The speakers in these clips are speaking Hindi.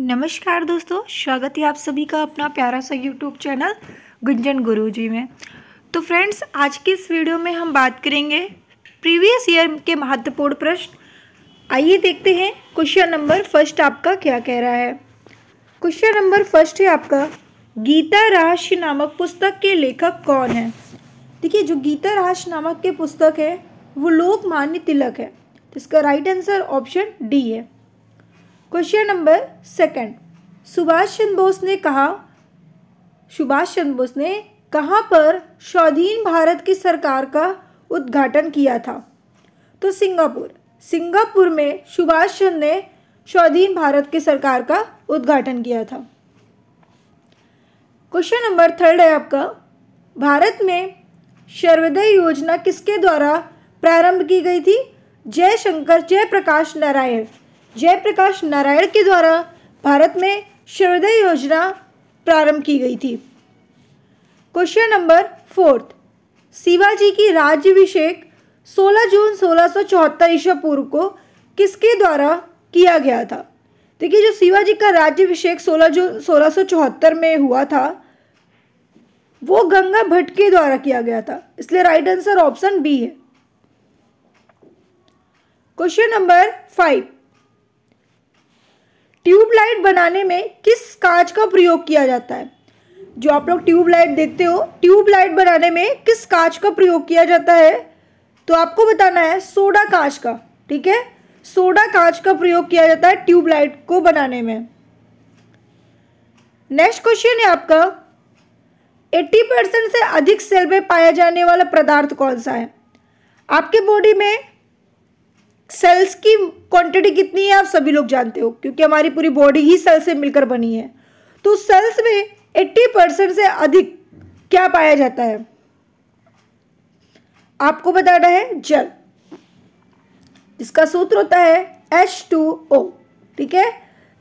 नमस्कार दोस्तों, स्वागत है आप सभी का अपना प्यारा सा यूट्यूब चैनल गुंजन गुरुजी में। तो फ्रेंड्स, आज की इस वीडियो में हम बात करेंगे प्रीवियस ईयर के महत्वपूर्ण प्रश्न। आइए देखते हैं क्वेश्चन नंबर फर्स्ट आपका क्या कह रहा है। क्वेश्चन नंबर फर्स्ट है आपका, गीता रहस्य नामक पुस्तक के लेखक कौन है। देखिए, जो गीता रहस्य नामक के पुस्तक है वो लोकमान्य तिलक है। तो इसका राइट आंसर ऑप्शन डी है। Question number second, Subhash Chandra Bose ने कहाँ पर स्वाधीन भारत की सरकार का उद्घाटन किया था। तो सिंगापुर में सुभाष चंद्र ने स्वाधीन भारत की सरकार का उद्घाटन किया था। क्वेश्चन नंबर थर्ड है आपका, भारत में सर्वोदय योजना किसके द्वारा प्रारंभ की गई थी। जयप्रकाश नारायण के द्वारा भारत में सर्वोदय योजना प्रारंभ की गई थी। क्वेश्चन नंबर फोर्थ, शिवाजी की राज्याभिषेक 16 जून 1674 ईसा पूर्व को किसके द्वारा किया गया था। देखिए, जो शिवाजी का राज्याभिषेक 16 जून 1674 में हुआ था वो गंगा भट्ट के द्वारा किया गया था, इसलिए राइट आंसर ऑप्शन बी है। क्वेश्चन नंबर 5, ट्यूबलाइट बनाने में किस कांच का प्रयोग किया जाता है। जो आप लोग ट्यूबलाइट देखते हो, ट्यूबलाइट बनाने में किस कांच का प्रयोग किया जाता है, तो आपको बताना है सोडा कांच का। ठीक है, सोडा कांच का प्रयोग किया जाता है ट्यूबलाइट को बनाने में। नेक्स्ट क्वेश्चन है आपका, 80% से अधिक सेल में पाया जाने वाला पदार्थ कौन सा है। आपके बॉडी में सेल्स की क्वांटिटी कितनी है आप सभी लोग जानते हो, क्योंकि हमारी पूरी बॉडी ही सेल से मिलकर बनी है। तो सेल्स में 80% से अधिक क्या पाया जाता है, आपको बताना है जल। इसका सूत्र होता है H2O। ठीक है,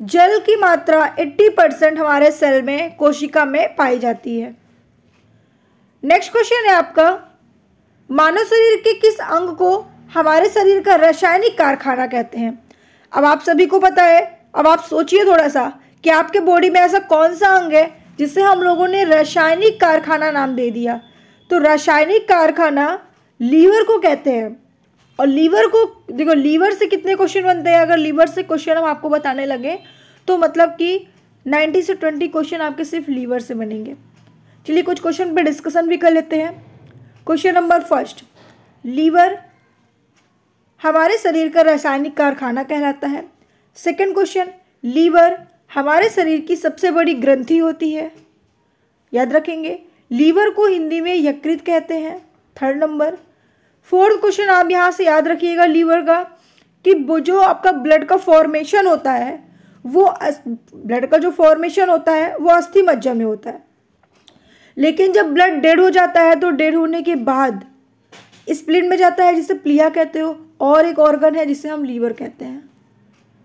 जल की मात्रा 80% हमारे सेल में, कोशिका में पाई जाती है। नेक्स्ट क्वेश्चन है आपका, मानव शरीर के किस अंग को हमारे शरीर का रासायनिक कारखाना कहते हैं। अब आप सभी को पता है, अब आप सोचिए थोड़ा सा कि आपके बॉडी में ऐसा कौन सा अंग है जिसे हम लोगों ने रासायनिक कारखाना नाम दे दिया। तो रासायनिक कारखाना लीवर को कहते हैं। और लीवर को देखो, लीवर से कितने क्वेश्चन बनते हैं। अगर लीवर से क्वेश्चन हम आपको बताने लगे तो मतलब कि 90 से 20 क्वेश्चन आपके सिर्फ लीवर से बनेंगे। चलिए कुछ क्वेश्चन पे डिस्कशन भी कर लेते हैं। क्वेश्चन नंबर फर्स्ट, लीवर हमारे शरीर का रासायनिक कारखाना कहलाता है। सेकंड क्वेश्चन, लीवर हमारे शरीर की सबसे बड़ी ग्रंथि होती है, याद रखेंगे। लीवर को हिंदी में यकृत कहते हैं। थर्ड नंबर, फोर्थ क्वेश्चन आप यहाँ से याद रखिएगा लीवर का, कि वो जो आपका ब्लड का फॉर्मेशन होता है वो ब्लड का जो फॉर्मेशन होता है वो अस्थि मज्जा में होता है। लेकिन जब ब्लड डेड हो जाता है तो डेड होने के बाद स्प्लीन में जाता है, जिसे प्लिया कहते हो, और एक ऑर्गन है जिसे हम लीवर कहते हैं।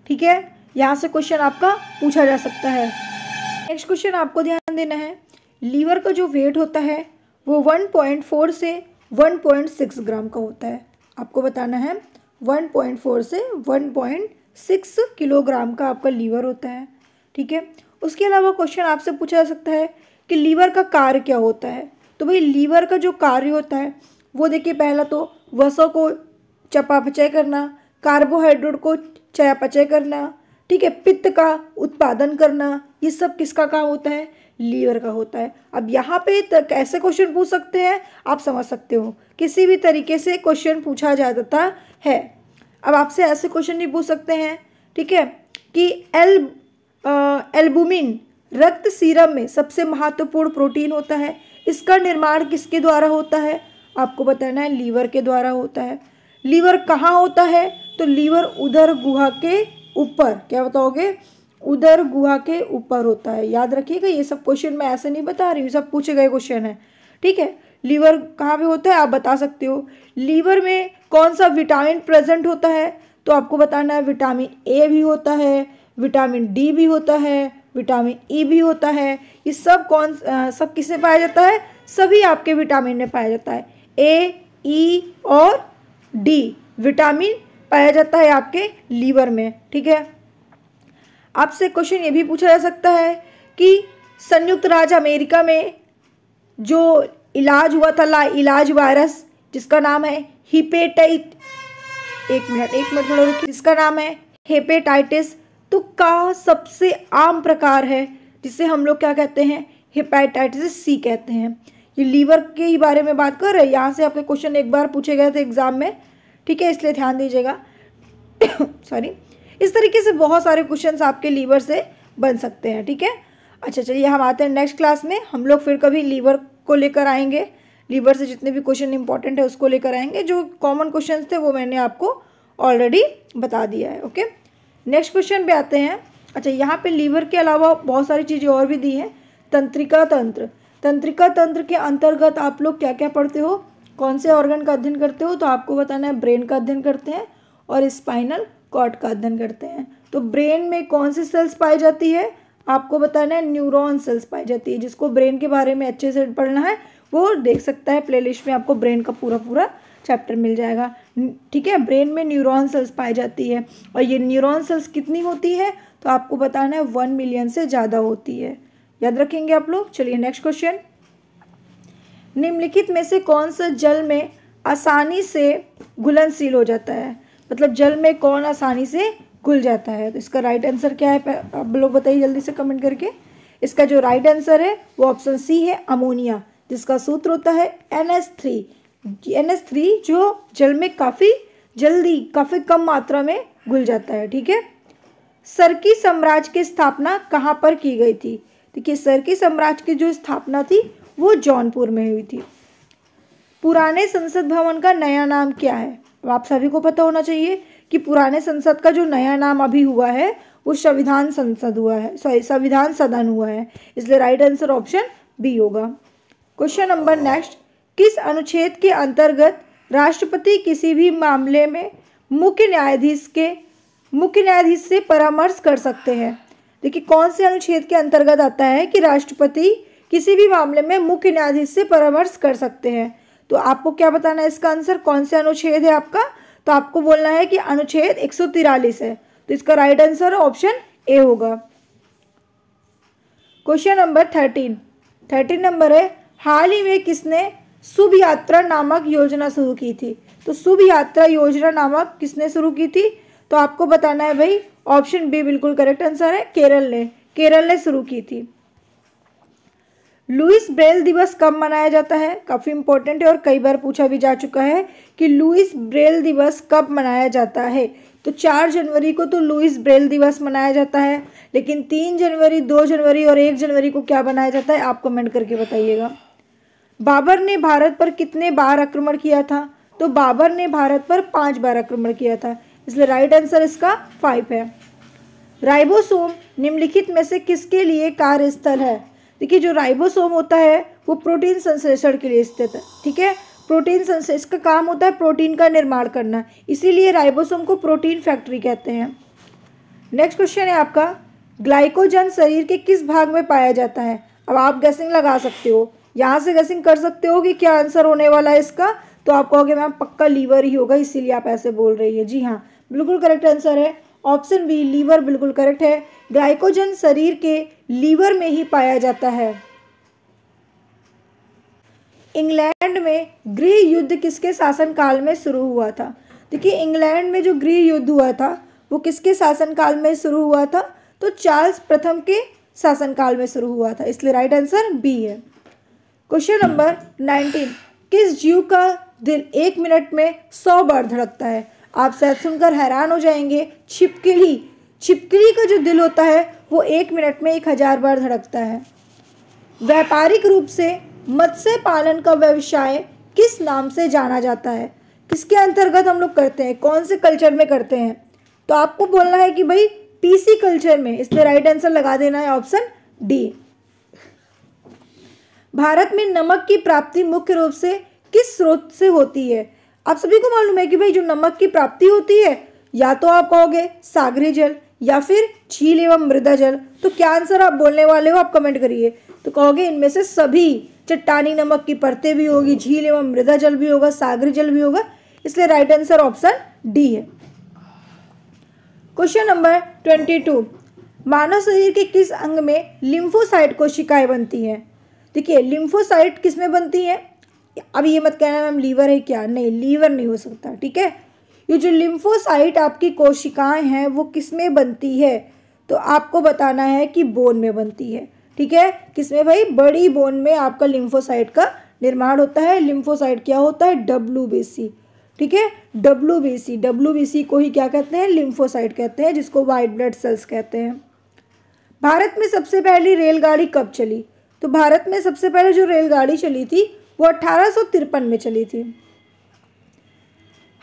ठीक है, यहाँ से क्वेश्चन आपका पूछा जा सकता है। नेक्स्ट क्वेश्चन आपको ध्यान देना है, लीवर का जो वेट होता है वो 1.4 से 1.6 ग्राम का होता है। आपको बताना है 1.4 से 1.6 किलोग्राम का आपका लीवर होता है। ठीक है, उसके अलावा क्वेश्चन आपसे पूछा जा सकता है कि लीवर का कार्य क्या होता है। तो भाई, लीवर का जो कार्य होता है वो देखिए, पहला तो वसों को चयापचय करना, कार्बोहाइड्रेट को चयापचय करना, ठीक है, पित्त का उत्पादन करना, ये सब किसका काम होता है, लीवर का होता है। अब यहाँ पे ऐसे क्वेश्चन पूछ सकते हैं, आप समझ सकते हो, किसी भी तरीके से क्वेश्चन पूछा जाता है। अब आपसे ऐसे क्वेश्चन नहीं पूछ सकते हैं, ठीक है, कि एल्बुमिन रक्त सीरम में सबसे महत्वपूर्ण प्रोटीन होता है, इसका निर्माण किसके द्वारा होता है, आपको बताना है लीवर के द्वारा होता है। लीवर कहाँ होता है, तो लीवर उदर गुहा के ऊपर, क्या बताओगे, उदर गुहा के ऊपर होता है। याद रखिएगा, ये सब क्वेश्चन मैं ऐसे नहीं बता रही हूँ, सब पूछे गए क्वेश्चन है। ठीक है, लीवर कहाँ पे होता है आप बता सकते हो। लीवर में कौन सा विटामिन प्रेजेंट होता है, तो आपको बताना है विटामिन ए भी होता है, विटामिन डी भी होता है, विटामिन ई भी होता है। ये सब सब किससे पाया जाता है, सभी आपके विटामिन में पाया जाता है। ए, ई और डी विटामिन पाया जाता है आपके लीवर में। ठीक है, आपसे क्वेश्चन ये भी पूछा जा सकता है कि संयुक्त राज्य अमेरिका में जो इलाज हुआ था इलाज वायरस जिसका नाम है हिपेटाइट, एक मिनट थोड़ा रुकिए, जिसका नाम है हेपेटाइटिस, तो का सबसे आम प्रकार है जिसे हम लोग क्या कहते हैं, हेपेटाइटिस सी कहते हैं। ये लीवर के ही बारे में बात कर रहे हैं, यहाँ से आपके क्वेश्चन एक बार पूछे गए थे एग्जाम में, ठीक है, इसलिए ध्यान दीजिएगा। सॉरी, इस तरीके से बहुत सारे क्वेश्चंस आपके लीवर से बन सकते हैं, ठीक है। अच्छा चलिए हम आते हैं नेक्स्ट क्लास में, हम लोग फिर कभी लीवर को लेकर आएंगे, लीवर से जितने भी क्वेश्चन इंपॉर्टेंट है उसको लेकर आएंगे। जो कॉमन क्वेश्चन थे वो मैंने आपको ऑलरेडी बता दिया है। ओके, नेक्स्ट क्वेश्चन पे आते हैं। अच्छा, यहाँ पे लीवर के अलावा बहुत सारी चीज़ें और भी दी हैं। तंत्रिका तंत्र, तंत्रिका तंत्र के अंतर्गत आप लोग क्या क्या पढ़ते हो, कौन से ऑर्गन का अध्ययन करते हो, तो आपको बताना है ब्रेन का अध्ययन करते हैं और स्पाइनल कॉर्ड का अध्ययन करते हैं। तो ब्रेन में कौन सी सेल्स पाई जाती है, आपको बताना है न्यूरॉन सेल्स पाई जाती है। जिसको ब्रेन के बारे में अच्छे से पढ़ना है वो देख सकता है, प्लेलिस्ट में आपको ब्रेन का पूरा चैप्टर मिल जाएगा, ठीक है। ब्रेन में न्यूरॉन सेल्स पाई जाती है और ये न्यूरॉन सेल्स कितनी होती है, तो आपको बताना है 1 मिलियन से ज़्यादा होती है, याद रखेंगे आप लोग। चलिए नेक्स्ट क्वेश्चन, निम्नलिखित में से कौन सा जल में आसानी से घुलनशील हो जाता है, मतलब जल में कौन आसानी से घुल जाता है। तो इसका राइट आंसर क्या है, आप लोग बताइए जल्दी से कमेंट करके। इसका जो राइट आंसर है वो ऑप्शन सी है, अमोनिया, जिसका सूत्र होता है NH3। NH3 जो जल में काफ़ी जल्दी काफ़ी कम मात्रा में घुल जाता है, ठीक है। सरकी साम्राज्य की स्थापना कहाँ पर की गई थी, देखिए सरकी साम्राज्य की जो स्थापना थी वो जौनपुर में हुई थी। पुराने संसद भवन का नया नाम क्या है, अब आप सभी को पता होना चाहिए कि पुराने संसद का जो नया नाम अभी हुआ है वो संविधान संसद हुआ है, सॉरी संविधान सदन हुआ है, इसलिए राइट आंसर ऑप्शन बी होगा। क्वेश्चन नंबर नेक्स्ट, किस अनुच्छेद के अंतर्गत राष्ट्रपति किसी भी मामले में मुख्य न्यायाधीश से परामर्श कर सकते हैं। देखिए कौन से अनुच्छेद के अंतर्गत आता है कि राष्ट्रपति किसी भी मामले में मुख्य न्यायाधीश से परामर्श कर सकते हैं, तो आपको क्या बताना है इसका आंसर, कौन से अनुच्छेद है आपका, तो आपको बोलना है कि अनुच्छेद 143 है, तो इसका राइट आंसर ऑप्शन ए होगा। क्वेश्चन नंबर 13 नंबर है, हाल ही में किसने शुभ यात्रा नामक योजना शुरू की थी, तो शुभ यात्रा योजना नामक किसने शुरू की थी, तो आपको बताना है भाई ऑप्शन बी बिल्कुल करेक्ट आंसर है, केरल ने शुरू की थी। लुईस ब्रेल दिवस कब मनाया जाता है, काफ़ी इंपॉर्टेंट है और कई बार पूछा भी जा चुका है कि लुईस ब्रेल दिवस कब मनाया जाता है। तो 4 जनवरी को तो लुईस ब्रेल दिवस मनाया जाता है, लेकिन 3 जनवरी, 2 जनवरी और 1 जनवरी को क्या मनाया जाता है, आप कमेंट करके बताइएगा। बाबर ने भारत पर कितने बार आक्रमण किया था, तो बाबर ने भारत पर 5 बार आक्रमण किया था, इसलिए राइट आंसर इसका 5 है। राइबोसोम निम्नलिखित में से किसके लिए कार्यस्थल है, देखिए जो राइबोसोम होता है वो प्रोटीन संश्लेषण के लिए स्थित है, ठीक है। प्रोटीन संश्लेषण, इसका काम होता है प्रोटीन का निर्माण करना, इसीलिए राइबोसोम को प्रोटीन फैक्ट्री कहते हैं। नेक्स्ट क्वेश्चन है आपका, ग्लाइकोजन शरीर के किस भाग में पाया जाता है। अब आप गैसिंग लगा सकते हो, यहाँ से गैसिंग कर सकते हो कि क्या आंसर होने वाला है इसका, तो आप कहोगे मैम पक्का लीवर ही होगा इसीलिए आप ऐसे बोल रही है। जी हाँ, बिल्कुल करेक्ट आंसर है ऑप्शन बी, लीवर बिल्कुल करेक्ट है। ग्लाइकोजन शरीर के लीवर में ही पाया जाता है। इंग्लैंड में गृह युद्ध किसके शासनकाल में शुरू हुआ था, देखिए इंग्लैंड में जो गृह युद्ध हुआ था वो किसके शासनकाल में शुरू हुआ था, तो चार्ल्स प्रथम के शासनकाल में शुरू हुआ था, इसलिए राइट आंसर बी है। क्वेश्चन नंबर 19, किस जीव का दिल 1 मिनट में 100 बार धड़कता है, आप शायद सुनकर हैरान हो जाएंगे, छिपकली का जो दिल होता है वो 1 मिनट में 1000 बार धड़कता है। व्यापारिक रूप से मत्स्य पालन का व्यवसाय किस नाम से जाना जाता है, किसके अंतर्गत हम लोग करते हैं, कौन से कल्चर में करते हैं, तो आपको बोलना है कि भाई पीसी कल्चर में, इसलिए राइट आंसर लगा देना है ऑप्शन डी। भारत में नमक की प्राप्ति मुख्य रूप से किस स्रोत से होती है, आप सभी को मालूम है कि भाई जो नमक की प्राप्ति होती है या तो आप कहोगे सागरी जल या फिर झील एवं मृदा जल, तो क्या आंसर आप बोलने वाले हो आप कमेंट करिए, तो कहोगे इनमें से सभी, चट्टानी नमक की परतें भी होगी, झील एवं मृदा जल भी होगा, सागरी जल भी होगा, इसलिए राइट आंसर ऑप्शन डी है। क्वेश्चन नंबर 22, मानव शरीर के किस अंग में लिम्फोसाइट कोशिकाएं बनती हैं? देखिए लिम्फोसाइट किस में बनती हैं? अब ये मत कहना मैम लीवर है क्या, नहीं लीवर नहीं हो सकता, ठीक है। ये जो लिम्फोसाइट आपकी कोशिकाएं हैं वो किस में बनती है? तो आपको बताना है कि बोन में बनती है, ठीक है। किसमें भाई? बड़ी बोन में आपका लिम्फोसाइट का निर्माण होता है। लिम्फोसाइट क्या होता है? WBC, ठीक है। WBC को ही क्या कहते हैं? लिम्फोसाइट कहते हैं, जिसको वाइट ब्लड सेल्स कहते हैं। भारत में सबसे पहली रेलगाड़ी कब चली? तो भारत में सबसे पहले जो रेलगाड़ी चली थी वो 1853 में चली थी।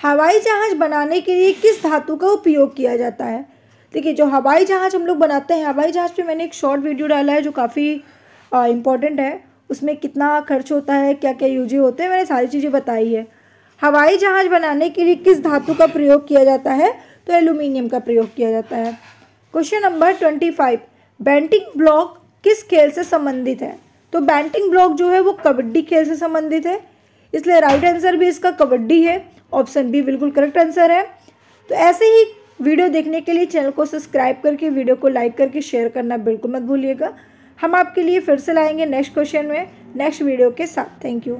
हवाई जहाज बनाने के लिए किस धातु का उपयोग किया जाता है? देखिए जो हवाई जहाज हम लोग बनाते हैं, हवाई जहाज पे मैंने एक शॉर्ट वीडियो डाला है जो काफ़ी इम्पॉर्टेंट है। उसमें कितना खर्च होता है, क्या क्या यूजेज होते हैं, मैंने सारी चीज़ें बताई है। हवाई जहाज बनाने के लिए किस धातु का प्रयोग किया जाता है? तो एल्यूमिनियम का प्रयोग किया जाता है। क्वेश्चन नंबर 25, बैंटिंग ब्लॉक किस खेल से संबंधित है? तो बैंटिंग ब्लॉक जो है वो कबड्डी खेल से संबंधित है, इसलिए राइट आंसर भी इसका कबड्डी है। ऑप्शन बी बिल्कुल करेक्ट आंसर है। तो ऐसे ही वीडियो देखने के लिए चैनल को सब्सक्राइब करके वीडियो को लाइक करके शेयर करना बिल्कुल मत भूलिएगा। हम आपके लिए फिर से लाएंगे नेक्स्ट क्वेश्चन में नेक्स्ट वीडियो के साथ। Thank you.